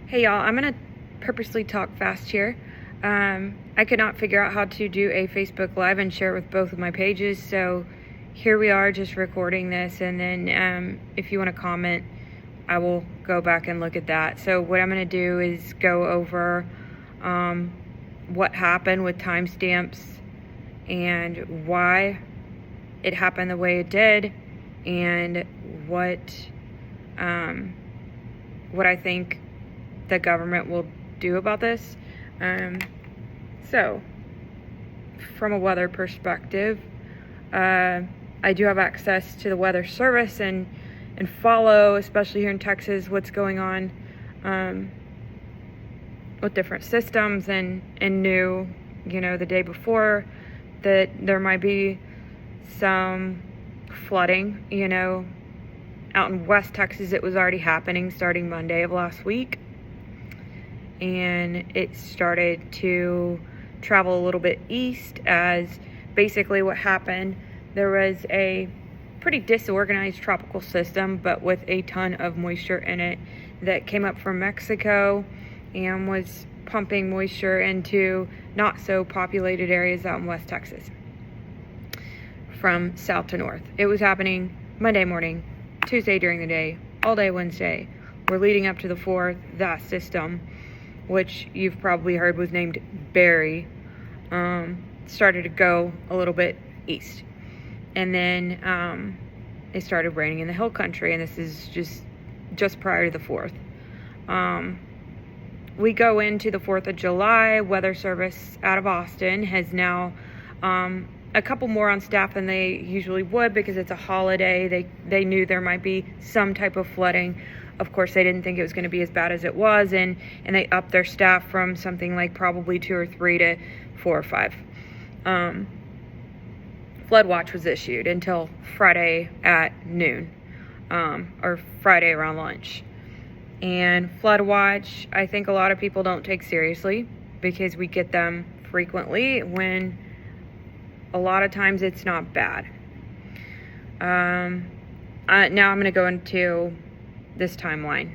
Hey y'all, I'm gonna purposely talk fast here. I could not figure out how to do a Facebook Live and share it with both of my pages, so here we are just recording this, and then if you want to comment, I will go back and look at that. So what I'm gonna do is go over what happened with timestamps and why it happened the way it did, and what I think the government will do about this. So from a weather perspective, I do have access to the weather service and follow, especially here in Texas, what's going on with different systems, and knew, the day before that there might be some flooding. Out in West Texas, it was already happening starting Monday of last week. And it started to travel a little bit east, as basically what happened, there was a pretty disorganized tropical system, but with a ton of moisture in it, that came up from Mexico and was pumping moisture into not so populated areas out in West Texas from south to north. It was happening Monday morning, Tuesday during the day, all day Wednesday. We're leading up to the 4th. That system, which you've probably heard was named Barry, started to go a little bit east. And then it started raining in the hill country, and this is just prior to the 4th. We go into the 4th of July. Weather Service out of Austin has now a couple more on staff than they usually would, because it's a holiday. They knew there might be some type of flooding. Of course, they didn't think it was going to be as bad as it was, and they upped their staff from something like probably 2 or 3 to 4 or 5. Flood watch was issued until Friday at noon, or Friday around lunch. And flood watch, I think a lot of people don't take seriously, because we get them frequently when a lot of times it's not bad. Now I'm going to go into this timeline.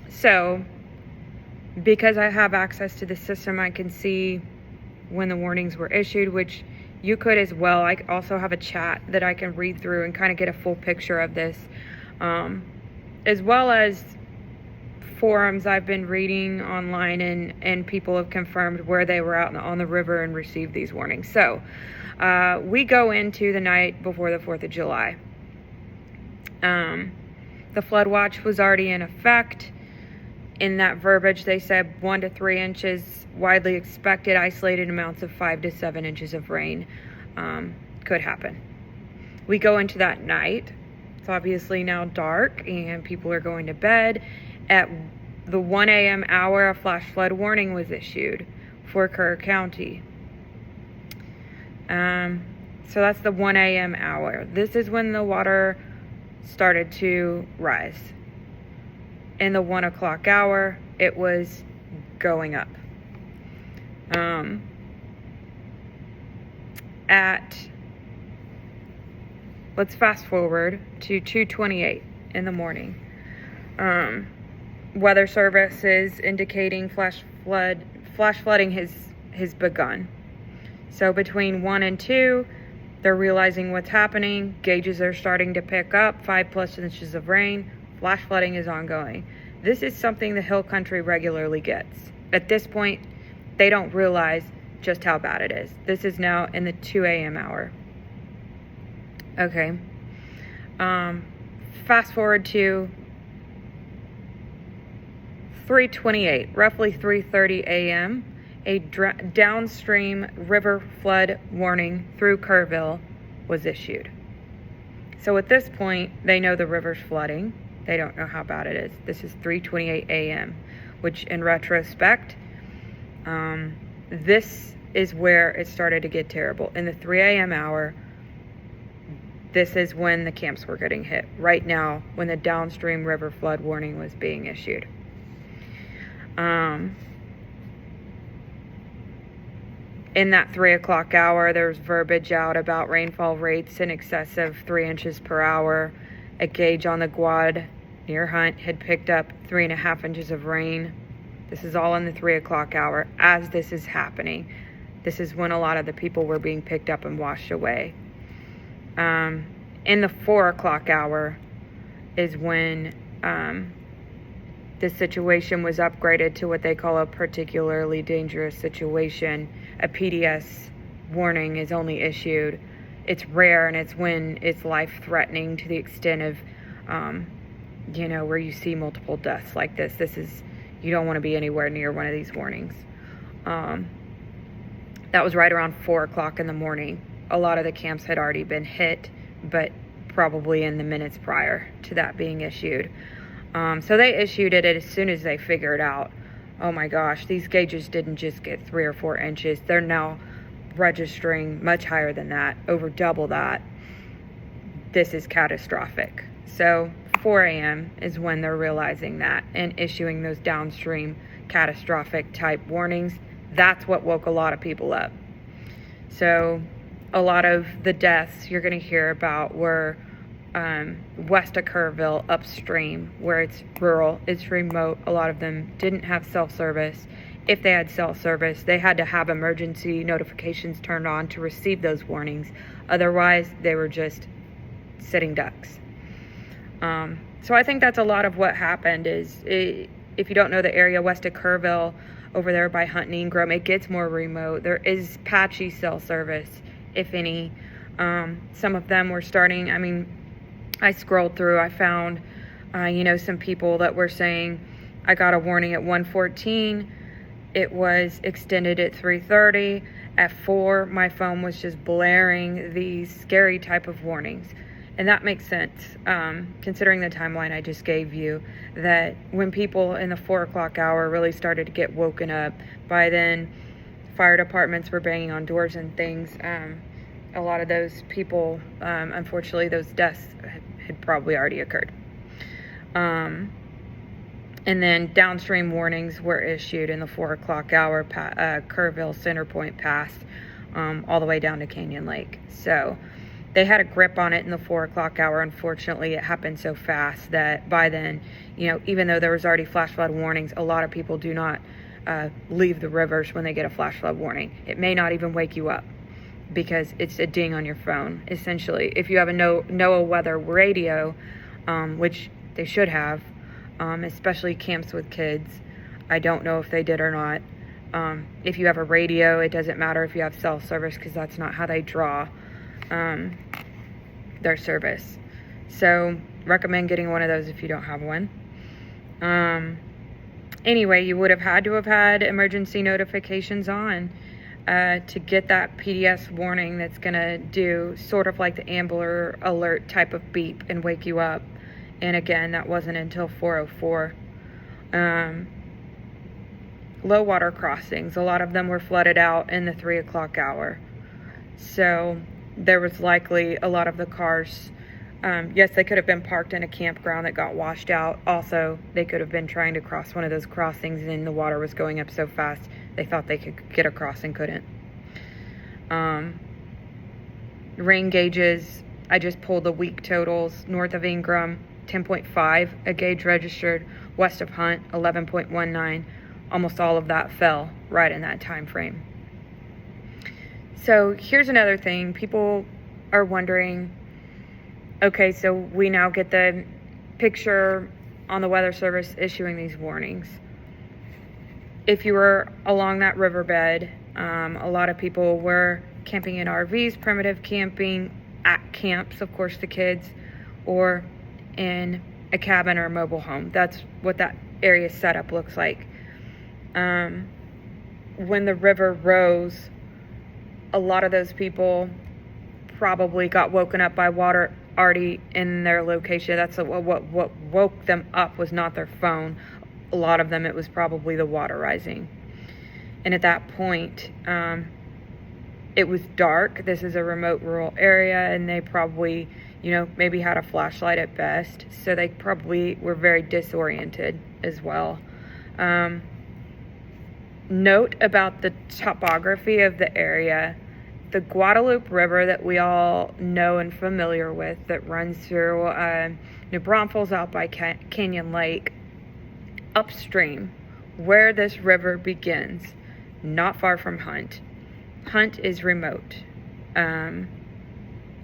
So because I have access to the system, I can see when the warnings were issued, which you could as well. I also have a chat that I can read through and kind of get a full picture of this, as well as forums I've been reading online, and people have confirmed where they were out on the river and received these warnings. So we go into the night before the 4th of July. The flood watch was already in effect. In that verbiage, they said 1 to 3 inches, widely expected, isolated amounts of 5 to 7 inches of rain could happen. We go into that night. It's obviously now dark and people are going to bed. At the 1 a.m. hour, a flash flood warning was issued for Kerr County. So that's the 1 a.m. hour. This is when the water started to rise. In the 1 o'clock hour, it was going up. Let's fast forward to 2:28 in the morning. Weather Service is indicating flash flooding has begun. So between 1 and 2, they're realizing what's happening. Gauges are starting to pick up 5+ inches of rain. Flash flooding is ongoing. This is something the hill country regularly gets. At this point, they don't realize just how bad it is. This is now in the 2 a.m. hour. Okay. Fast forward to 3:28, roughly 3:30 a.m., a downstream river flood warning through Kerrville was issued. So at this point, they know the river's flooding. They don't know how bad it is. This is 3:28 a.m., which in retrospect, this is where it started to get terrible. In the 3 a.m. hour, this is when the camps were getting hit. Right now, when the downstream river flood warning was being issued. In that 3 o'clock hour, there's verbiage out about rainfall rates in excess of 3 inches per hour, a gauge on the quad near Hunt had picked up 3.5 inches of rain. This is all in the 3 o'clock hour. As this is happening, this is when a lot of the people were being picked up and washed away. In the 4 o'clock hour is when the situation was upgraded to what they call a particularly dangerous situation. A PDS warning is only issued. It's rare, and it's when it's life-threatening to the extent of, where you see multiple deaths like this. You don't want to be anywhere near one of these warnings. That was right around 4 o'clock in the morning. A lot of the camps had already been hit, but probably in the minutes prior to that being issued. So they issued it as soon as they figured out, oh my gosh, these gauges didn't just get 3 or 4 inches. They're now registering much higher than that, over double that. This is catastrophic. So 4 a.m. is when they're realizing that and issuing those downstream catastrophic type warnings. That's what woke a lot of people up. So a lot of the deaths you're going to hear about were west of Kerrville, upstream, where it's rural, it's remote. A lot of them didn't have cell service. If they had cell service, they had to have emergency notifications turned on to receive those warnings. Otherwise, they were just sitting ducks. So I think that's a lot of what happened. If you don't know the area west of Kerrville, over there by Hunt and Ingram, it gets more remote. There is patchy cell service, if any. Some of them were starting, I scrolled through, I found, some people that were saying, I got a warning at 1:14. It was extended at 3:30. At 4, my phone was just blaring these scary type of warnings. And that makes sense, considering the timeline I just gave you, that when people in the 4 o'clock hour really started to get woken up, by then fire departments were banging on doors and things. A lot of those people, unfortunately, those deaths had probably already occurred. And then downstream warnings were issued in the 4 o'clock hour, Kerrville Center Point Pass, all the way down to Canyon Lake. So they had a grip on it in the 4 o'clock hour. Unfortunately, it happened so fast that by then, even though there was already flash flood warnings, a lot of people do not leave the rivers when they get a flash flood warning. It may not even wake you up because it's a ding on your phone. Essentially, if you have a NOAA weather radio, which they should have, especially camps with kids. I don't know if they did or not. If you have a radio, it doesn't matter if you have cell service, because that's not how they draw their service. So recommend getting one of those if you don't have one. Anyway, you would have had to have had emergency notifications on to get that PDS warning that's going to do sort of like the Amber Alert type of beep and wake you up. And again, that wasn't until 4:04. Low water crossings, a lot of them were flooded out in the 3 o'clock hour. So there was likely a lot of the cars, yes, they could have been parked in a campground that got washed out. Also, they could have been trying to cross one of those crossings and the water was going up so fast they thought they could get across and couldn't. Rain gauges, I just pulled the week totals. North of Ingram, 10.5 a gauge registered. West of Hunt, 11.19. Almost all of that fell right in that time frame. So here's another thing. People are wondering, okay, so we now get the picture on the Weather Service issuing these warnings. If you were along that riverbed, a lot of people were camping in RVs, primitive camping, at camps, of course, the kids, or in a cabin or a mobile home. That's what that area setup looks like. When the river rose, a lot of those people probably got woken up by water already in their location. That's what woke them up was not their phone. A lot of them, it was probably the water rising. And at that point, it was dark. This is a remote rural area, and they probably, maybe had a flashlight at best. So they probably were very disoriented as well. Note about the topography of the area. The Guadalupe River that we all know and familiar with, that runs through New Braunfels out by Canyon Lake, upstream, where this river begins, not far from Hunt. Hunt is remote. I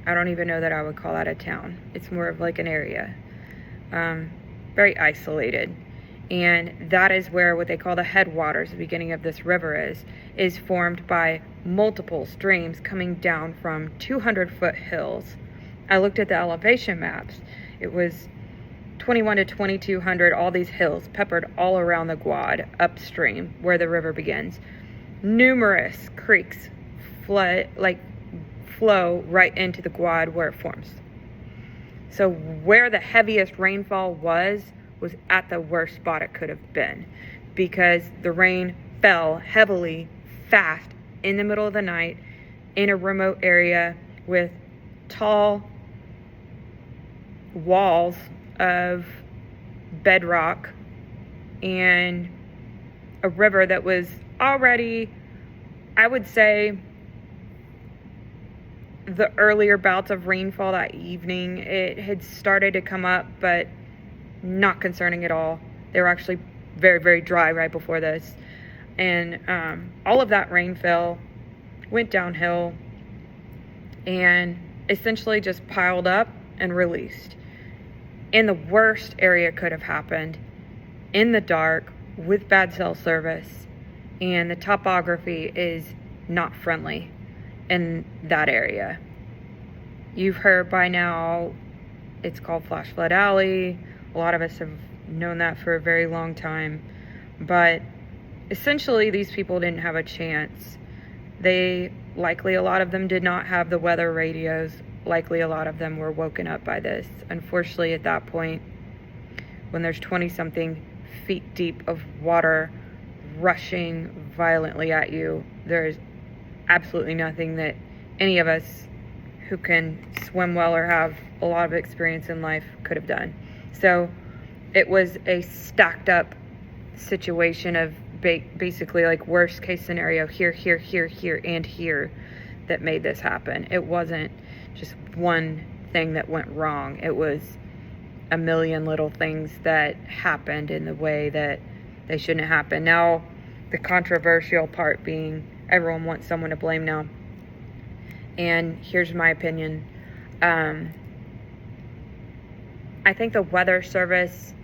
don't even know that I would call that a town. It's more of like an area. Very isolated. And that is where what they call the headwaters, the beginning of this river is formed by multiple streams coming down from 200-foot hills. I looked at the elevation maps. It was 21 to 2200, all these hills peppered all around the Guad upstream where the river begins. Numerous creeks flow right into the Guad where it forms. So where the heaviest rainfall was at the worst spot it could have been, because the rain fell heavily, fast, in the middle of the night, in a remote area with tall walls of bedrock and a river that was already, I would say, the earlier bouts of rainfall that evening, it had started to come up, but not concerning at all. They were actually very, very dry right before this. And all of that rain fell, went downhill, and essentially just piled up and released. And the worst area could have happened in the dark with bad cell service, and the topography is not friendly in that area. You've heard by now it's called Flash Flood Alley. A lot of us have known that for a very long time, but essentially these people didn't have a chance. They likely, a lot of them did not have the weather radios. Likely a lot of them were woken up by this. Unfortunately, at that point, when there's 20-something feet deep of water rushing violently at you, there's absolutely nothing that any of us who can swim well or have a lot of experience in life could have done. So it was a stacked up situation of basically like worst case scenario, here, here, here, here, and here, that made this happen. It wasn't just one thing that went wrong. It was a million little things that happened in the way that they shouldn't have happened. Now, the controversial part being everyone wants someone to blame now. And here's my opinion. I think the Weather Service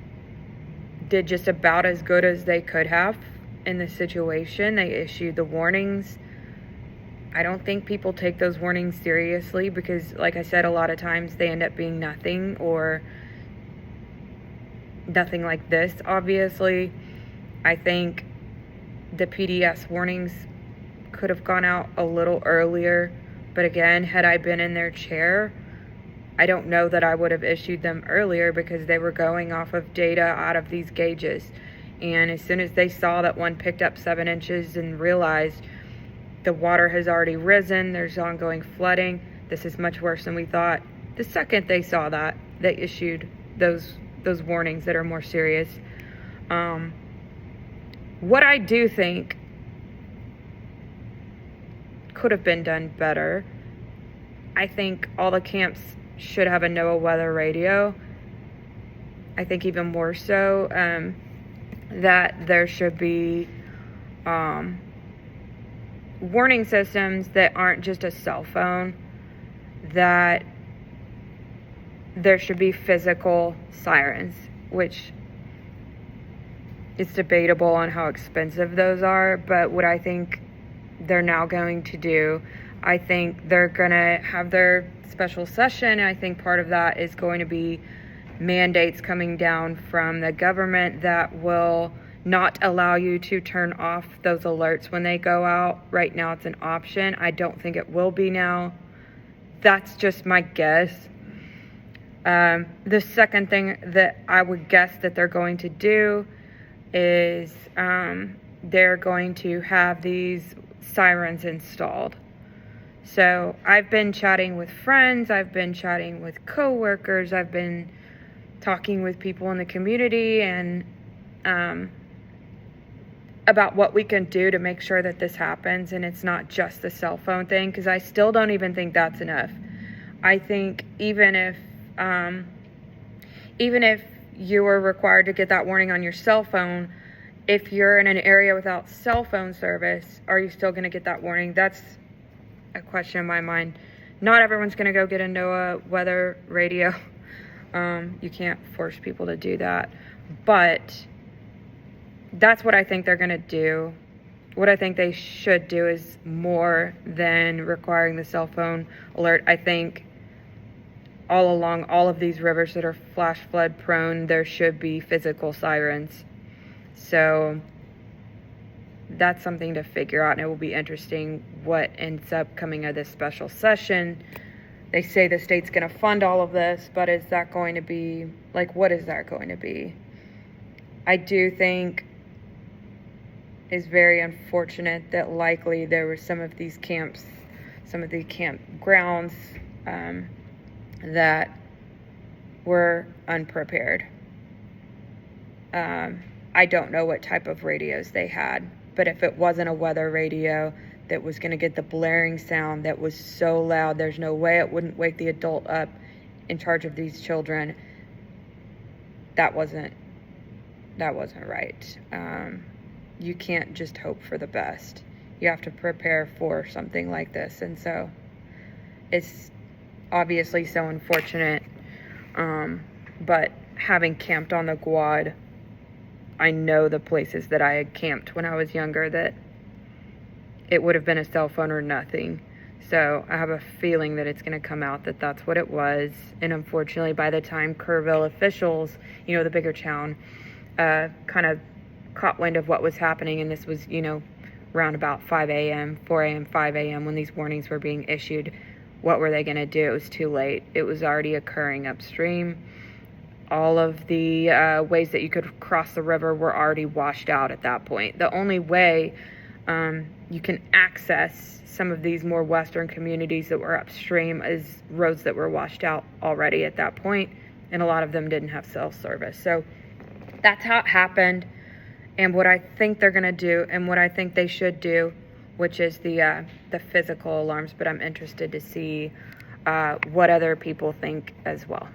did just about as good as they could have in the situation. They issued the warnings. I don't think people take those warnings seriously because, like I said, a lot of times they end up being nothing or nothing like this, obviously. I think the PDS warnings could have gone out a little earlier. But again, had I been in their chair, I don't know that I would have issued them earlier because they were going off of data out of these gauges. And as soon as they saw that one picked up 7 inches and realized the water has already risen, there's ongoing flooding, this is much worse than we thought. The second they saw that, they issued those warnings that are more serious. What I do think could have been done better, I think all the camps should have a NOAA weather radio. I think even more so that there should be warning systems that aren't just a cell phone, that there should be physical sirens, which is debatable on how expensive those are, but what I think they're now going to do, I think they're going to have their special session. I think part of that is going to be mandates coming down from the government that will not allow you to turn off those alerts when they go out. Right now it's an option. I don't think it will be now. That's just my guess. The second thing that I would guess that they're going to do is they're going to have these sirens installed. So I've been chatting with friends, I've been chatting with coworkers, I've been talking with people in the community and about what we can do to make sure that this happens and it's not just the cell phone thing, because I still don't even think that's enough. I think even even if you were required to get that warning on your cell phone, if you're in an area without cell phone service, are you still going to get that warning? That's a question in my mind. Not everyone's going to go get a NOAA weather radio. You can't force people to do that. But that's what I think they're going to do. What I think they should do is more than requiring the cell phone alert. I think all along all of these rivers that are flash flood prone, there should be physical sirens. So that's something to figure out, and it will be interesting what ends up coming of this special session. They say the state's going to fund all of this, but is that going to be, like, what is that going to be? I do think it's very unfortunate that likely there were some of these camps, some of the campgrounds that were unprepared. I don't know what type of radios they had, but if it wasn't a weather radio that was going to get the blaring sound that was so loud, there's no way it wouldn't wake the adult up in charge of these children. That wasn't right. You can't just hope for the best. You have to prepare for something like this. And so it's obviously so unfortunate. But having camped on the Guad, I know the places that I had camped when I was younger, that it would have been a cell phone or nothing. So I have a feeling that it's going to come out that that's what it was. And unfortunately, by the time Kerrville officials, the bigger town, kind of caught wind of what was happening, and this was, around about 5 a.m., 4 a.m., 5 a.m. when these warnings were being issued, what were they going to do? It was too late. It was already occurring upstream. All of the ways that you could cross the river were already washed out at that point. The only way you can access some of these more western communities that were upstream is roads that were washed out already at that point, and a lot of them didn't have cell service. So that's how it happened, and what I think they're going to do, and what I think they should do, which is the physical alarms, but I'm interested to see what other people think as well.